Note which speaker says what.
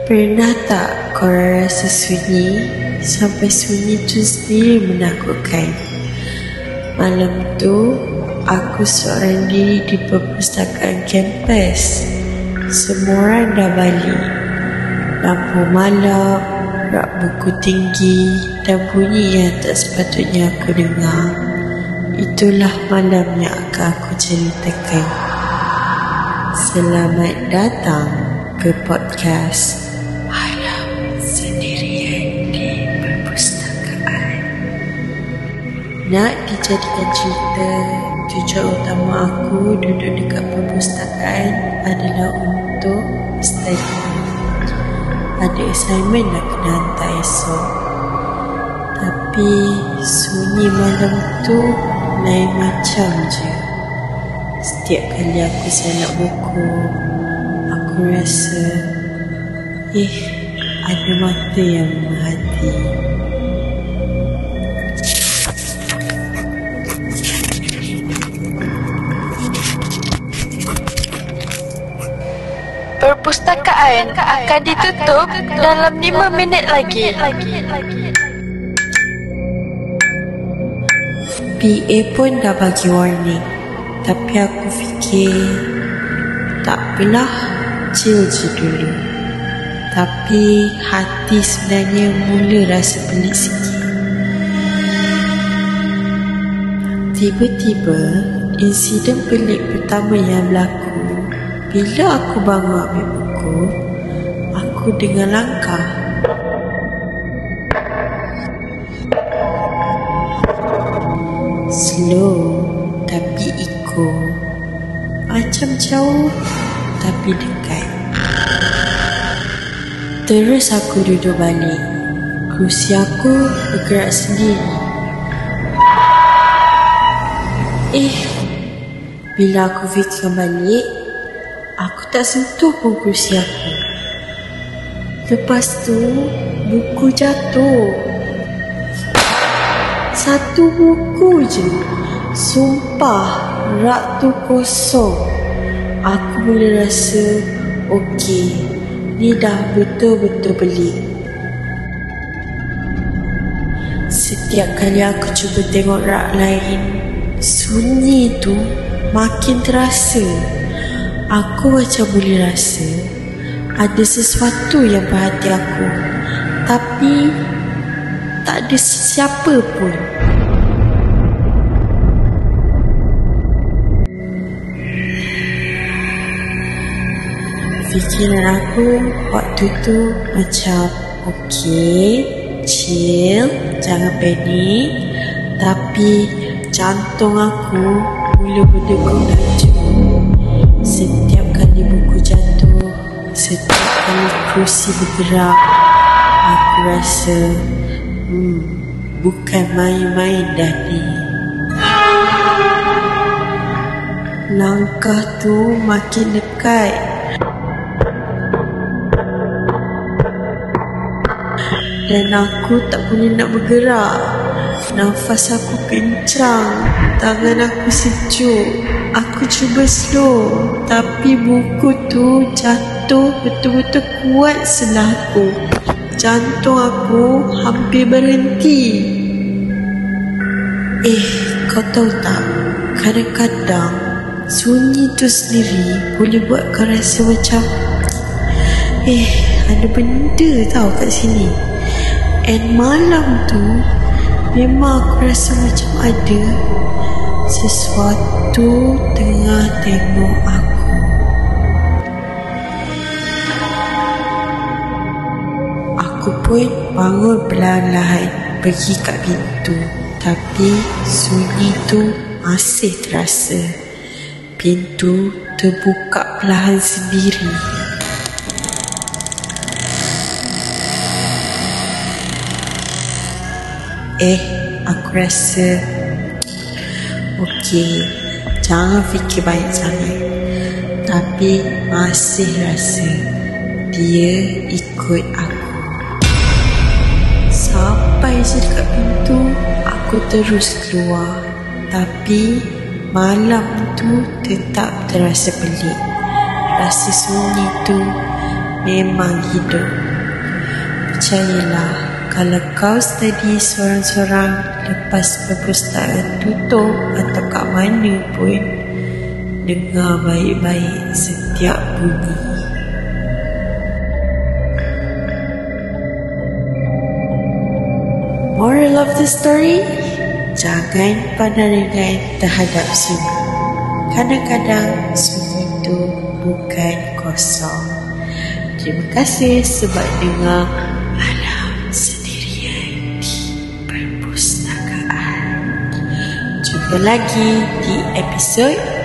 Speaker 1: Pernah tak kau rasa sunyi sampai sunyi tu sendiri menakutkan? Malam tu aku seorang diri di perpustakaan kampus. Semua orang dah balik. Lampu malap, rak buku tinggi dan bunyi yang tak sepatutnya aku dengar. Itulah malam yang akan aku ceritakan. Selamat datang ke podcast Malam Sendirian di Perpustakaan. Nak dijadikan cerita, tujuan utama aku duduk dekat perpustakaan adalah untuk study. Ada assignment nak kena hantar esok. Tapi sunyi malam tu lain macam je. Setiap kali aku selak buku, aku rasa ada mata yang memerhati.
Speaker 2: Perpustakaan akan ditutup dalam 5 minit lagi.
Speaker 1: PA pun dah bagi warning. Tapi aku fikir tak apalah, chill je dulu. Tapi hati sebenarnya mula rasa pelik sikit. Tiba-tiba insiden pelik pertama yang berlaku. Bila aku bangun ambil buku, aku dengar langkah. Slow tapi ikut. Macam jauh tapi dekat. Terus aku duduk balik. Kerusi aku bergerak sendiri. Bila aku fikir balik, aku tak sentuh pun kerusi aku. Lepas tu, buku jatuh. Satu buku je. Sumpah, rak tu kosong. Aku mula rasa okey, ni dah betul-betul pelik. Setiap kali aku cuba tengok rak lain, sunyi tu makin terasa. Aku macam boleh rasa ada sesuatu yang perhati aku, tapi tak ada siapa pun. Fikiran aku waktu tu macam okey, chill, jangan panik. Tapi jantung aku mula berdegup laju. Setiap kali buku jatuh, setiap kali kerusi bergerak, aku rasa bukan main-main dah ni. Langkah tu makin dekat. Dan aku tak boleh nak bergerak. Nafas aku kencang, tangan aku sejuk. Aku cuba slow, tapi buku tu jatuh betul-betul kuat sebelah aku. Jantung aku hampir berhenti. Kau tahu tak, kadang-kadang sunyi tu sendiri boleh buat kau rasa macam ada benda tau kat sini. And malam tu memang aku rasa macam ada sesuatu tengah tengok aku. Aku pun bangun perlahan-lahan pergi kat pintu. Tapi sunyi tu masih terasa. Pintu terbuka perlahan sendiri. Aku rasa okey, jangan fikir banyak sangat. Tapi masih rasa dia ikut aku. Sampai je dekat pintu, aku terus keluar. Tapi malam tu tetap terasa pelik. Rasa sunyi tu memang hidup. Percayalah, kalau kau study seorang-seorang lepas perpustakaan tutup atau kat mana pun, dengar baik-baik setiap bunyi. Moral of the story, jangan pandang ringan terhadap sunyi. Kadang-kadang sunyi itu bukan kosong. Terima kasih sebab dengar Malam Sendirian di Perpustakaan. Jumpa lagi di episod